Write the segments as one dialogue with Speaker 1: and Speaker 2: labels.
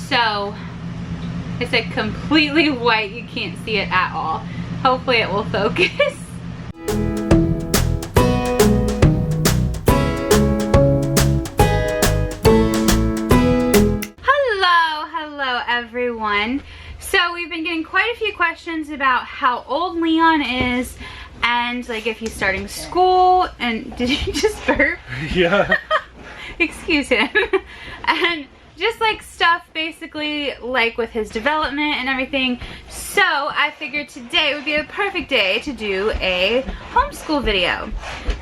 Speaker 1: So it's like completely white. You can't see it at all. Hopefully it will focus. Hello everyone. So we've been getting quite a few questions about how old Leon is and like if he's starting school. And did he just burp? Yeah. Excuse him. And just like stuff basically like with his development and everything. So I figured today would be a perfect day to do a homeschool video.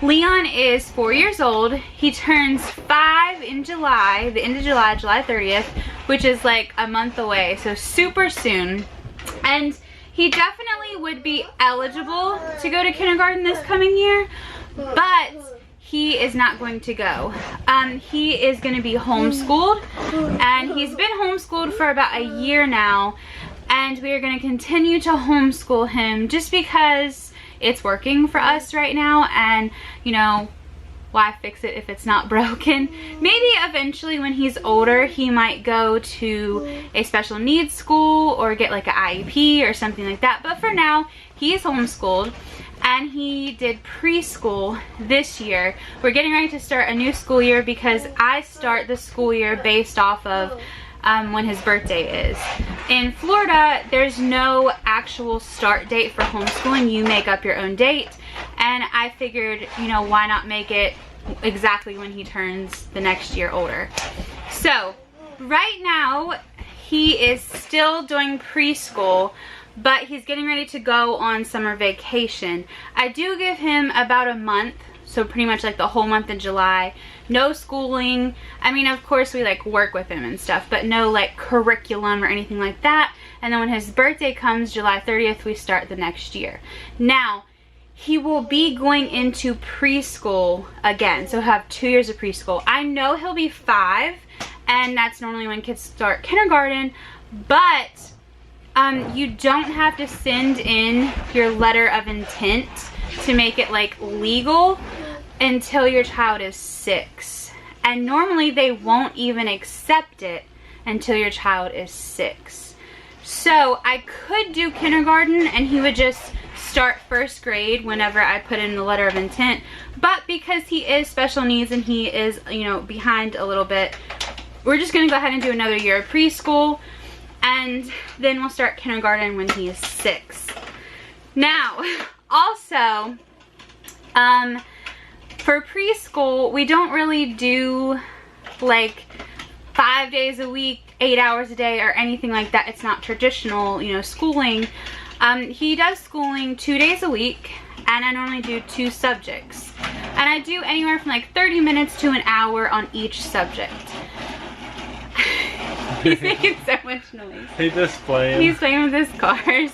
Speaker 1: Leon is 4 years old. He turns 5 in July, the end of July, July 30th, which is like a month away, so super soon. And he definitely would be eligible to go to kindergarten this coming year, but he is not going to go. He is going to be homeschooled, and he's been homeschooled for about a year now, and we are going to continue to homeschool him just because it's working for us right now, and you know, why fix it if it's not broken? Maybe eventually when he's older he might go to a special needs school or get like an IEP or something like that, but for now he is homeschooled. And he did preschool this year. We're getting ready to start a new school year because I start the school year based off of when his birthday is. In Florida, there's no actual start date for homeschooling. You make up your own date. And I figured, you know, why not make it exactly when he turns the next year older. So right now, he is still doing preschool, but he's getting ready to go on summer vacation. I do give him about a month, so pretty much like the whole month of July. No schooling. I mean, of course we like work with him and stuff, but no like curriculum or anything like that. And then when his birthday comes, July 30th, we start the next year. Now, he will be going into preschool again, so he'll have 2 years of preschool. I know he'll be 5, and that's normally when kids start kindergarten, but you don't have to send in your letter of intent to make it like legal until your child is 6. And normally they won't even accept it until your child is 6. So I could do kindergarten and he would just start 1st grade whenever I put in the letter of intent. But because he is special needs and he is, you know, behind a little bit, we're just gonna go ahead and do another year of preschool. And then we'll start kindergarten when he is 6. Now, also, for preschool, we don't really do like 5 days a week, 8 hours a day or anything like that. It's not traditional, you know, schooling. He does schooling 2 days a week, and I normally do 2 subjects. And I do anywhere from like 30 minutes to an hour on each subject. He's making so much noise. He's just playing. He's playing with his cars.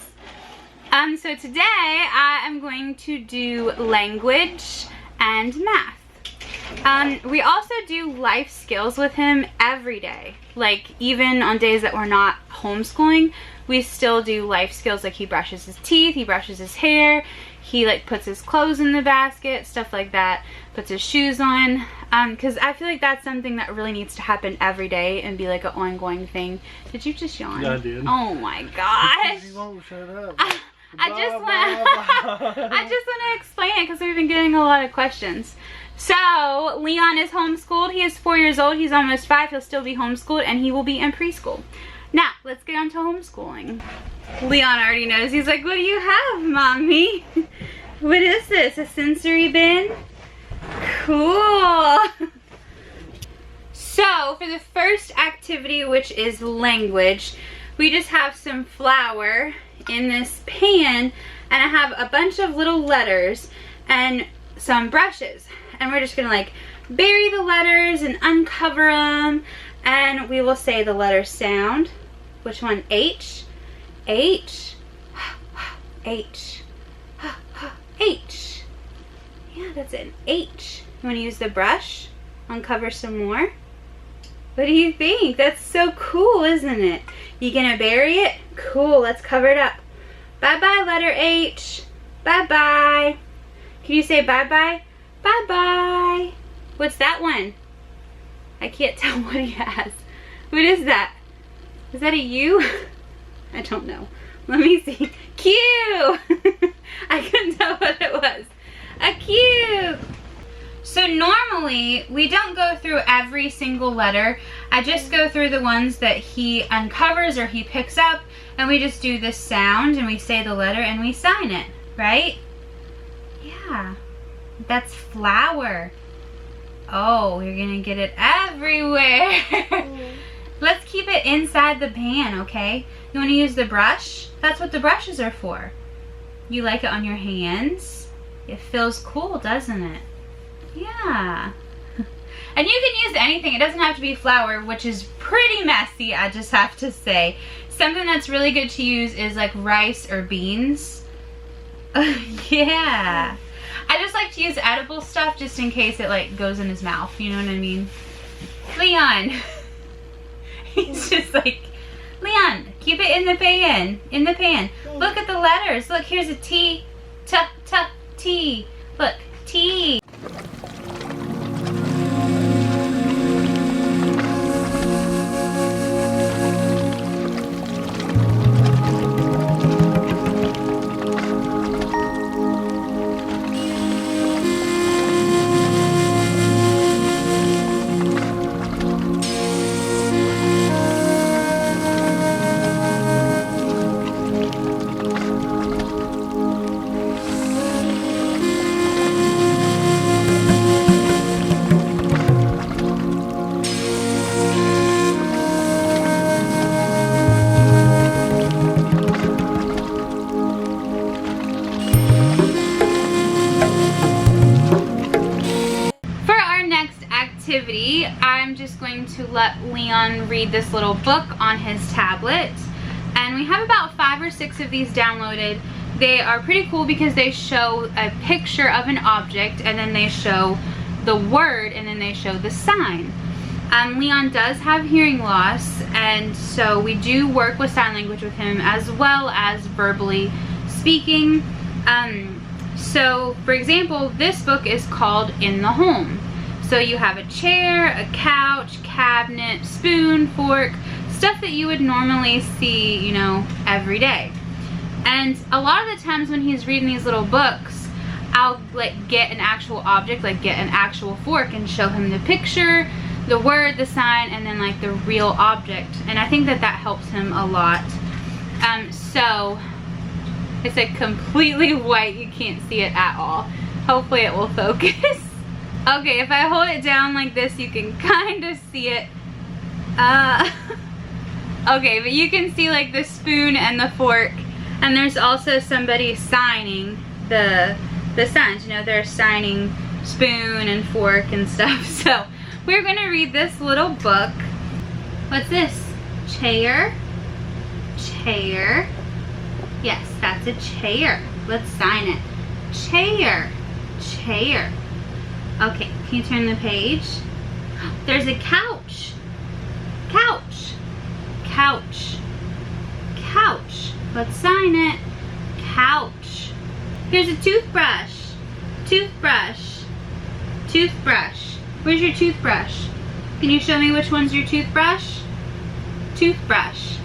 Speaker 1: So today I am going to do language and math. We also do life skills with him every day. Like even on days that we're not homeschooling, we still do life skills. Like he brushes his teeth, he brushes his hair, he like puts his clothes in the basket, stuff like that, puts his shoes on. Because I feel like that's something that really needs to happen every day and be like an ongoing thing. Did you just yawn? Yeah, I did. Oh my gosh. You won't shut up. I just want to explain it because we've been getting a lot of questions. So Leon is homeschooled. He is 4 years old. He's almost 5. He'll still be homeschooled and he will be in preschool. Now, let's get on to homeschooling. Leon already knows. He's like, what do you have, Mommy? What is this? A sensory bin? Cool. So, for the first activity, which is language, we just have some flour in this pan, and I have a bunch of little letters and some brushes. And we're just gonna like bury the letters and uncover them, and we will say the letter sound. Which one? H, H, H, H. Yeah, that's an H. You want to use the brush? Uncover some more? What do you think? That's so cool, isn't it? You gonna bury it? Cool, let's cover it up. Bye-bye, letter H. Bye-bye. Can you say bye-bye? Bye-bye. What's that one? I can't tell what he has. What is that? Is that a U? I don't know. Let me see. Q! I couldn't tell what it was. A Q! So normally, we don't go through every single letter. I just go through the ones that he uncovers or he picks up, and we just do this sound, and we say the letter, and we sign it, right? Yeah. That's flower. Oh, you're gonna get it everywhere. Let's keep it inside the pan, okay? You wanna use the brush? That's what the brushes are for. You like it on your hands? It feels cool, doesn't it? Yeah. And you can use anything. It doesn't have to be flour, which is pretty messy, I just have to say. Something that's really good to use is like rice or beans. Yeah. I just like to use edible stuff just in case it like goes in his mouth, you know what I mean? Leon. He's just like, Leon, keep it in the pan, in the pan. Look at the letters. Look, here's a T, T, T, T. Look, T. I'm just going to let Leon read this little book on his tablet, and we have about 5 or 6 of these downloaded. They are pretty cool because they show a picture of an object, and then they show the word, and then they show the sign. Leon does have hearing loss, and so we do work with sign language with him as well as verbally speaking. So for example, this book is called In the Home. So you have a chair, a couch, cabinet, spoon, fork, stuff that you would normally see, you know, every day. And a lot of the times when he's reading these little books, I'll like get an actual object, like get an actual fork and show him the picture, the word, the sign, and then like the real object. And I think that that helps him a lot. So it's like completely white, you can't see it at all. Hopefully it will focus. Okay, if I hold it down like this, you can kind of see it. Okay, but you can see like the spoon and the fork. And there's also somebody signing the signs. You know, they're signing spoon and fork and stuff. So we're gonna read this little book. What's this? Chair? Chair. Yes, that's a chair. Let's sign it. Chair. Chair. Okay, can you turn the page? There's a couch. Couch. Couch. Couch. Let's sign it. Couch. Here's a toothbrush. Toothbrush. Toothbrush. Where's your toothbrush? Can you show me which one's your toothbrush? Toothbrush.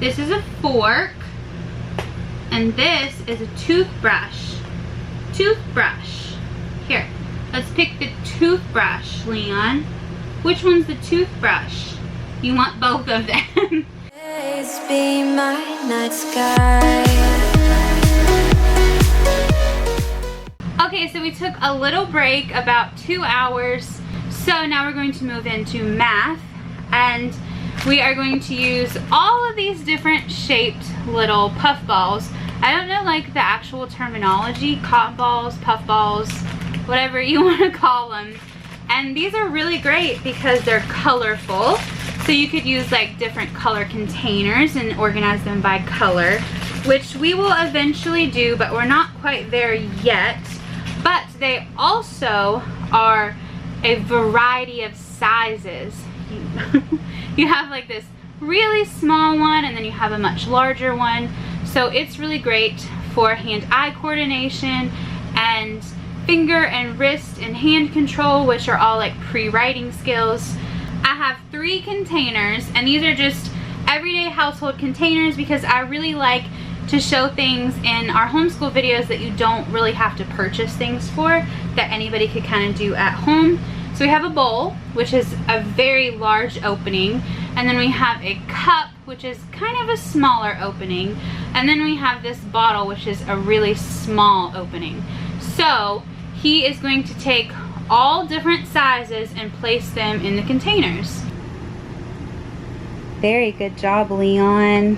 Speaker 1: This is a fork. And this is a toothbrush. Toothbrush. Here. Let's pick the toothbrush, Leon. Which one's the toothbrush? You want both of them. Be my night sky. Okay, so we took a little break, about 2 hours. So now we're going to move into math, and we are going to use all of these different shaped little puff balls. I don't know like the actual terminology, cotton balls, puff balls, whatever you want to call them. And these are really great because they're colorful. So you could use like different color containers and organize them by color, which we will eventually do, but we're not quite there yet. But they also are a variety of sizes. You have like this really small one, and then you have a much larger one. So it's really great for hand-eye coordination and finger and wrist and hand control, which are all like pre-writing skills. I have 3 containers, and these are just everyday household containers because I really like to show things in our homeschool videos that you don't really have to purchase things for, that anybody could kind of do at home. So we have a bowl, which is a very large opening, and then we have a cup, which is kind of a smaller opening, and then we have this bottle, which is a really small opening. So he is going to take all different sizes and place them in the containers. Very good job, Leon.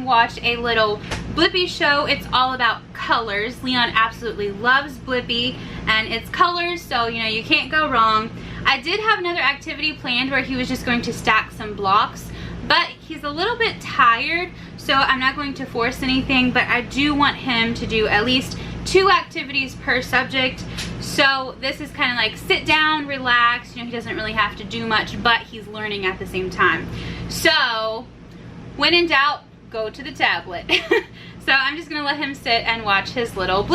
Speaker 1: Watch a little Blippi show. It's all about colors. Leon absolutely loves Blippi and it's colors, so you know you can't go wrong. I did have another activity planned where he was just going to stack some blocks, but he's a little bit tired, so I'm not going to force anything, but I do want him to do at least 2 activities per subject. So this is kind of like sit down, relax, you know, he doesn't really have to do much, but he's learning at the same time. So when in doubt, go to the tablet. So I'm just gonna let him sit and watch his little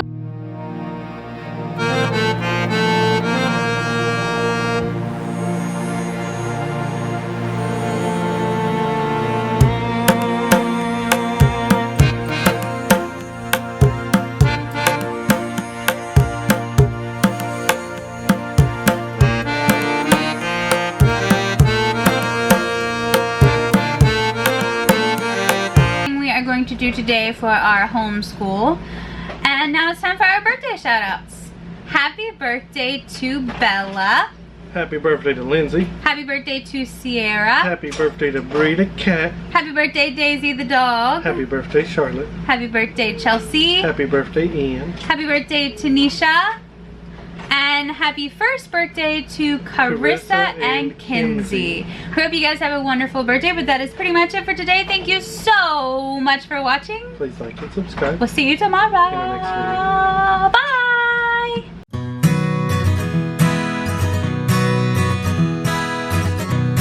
Speaker 1: to do today for our homeschool. And now it's time for our birthday shout outs. Happy birthday to Bella.
Speaker 2: Happy birthday to Lindsay.
Speaker 1: Happy birthday to Sierra.
Speaker 2: Happy birthday to Bree the cat.
Speaker 1: Happy birthday Daisy the dog.
Speaker 2: Happy birthday Charlotte.
Speaker 1: Happy birthday Chelsea.
Speaker 2: Happy birthday Ian.
Speaker 1: Happy birthday Tanisha. And happy first birthday to Carissa and Kinsey. I hope you guys have a wonderful birthday, but that is pretty much it for today. Thank you so much for watching.
Speaker 2: Please like and subscribe.
Speaker 1: We'll see you tomorrow.
Speaker 2: In our next video.
Speaker 1: Bye.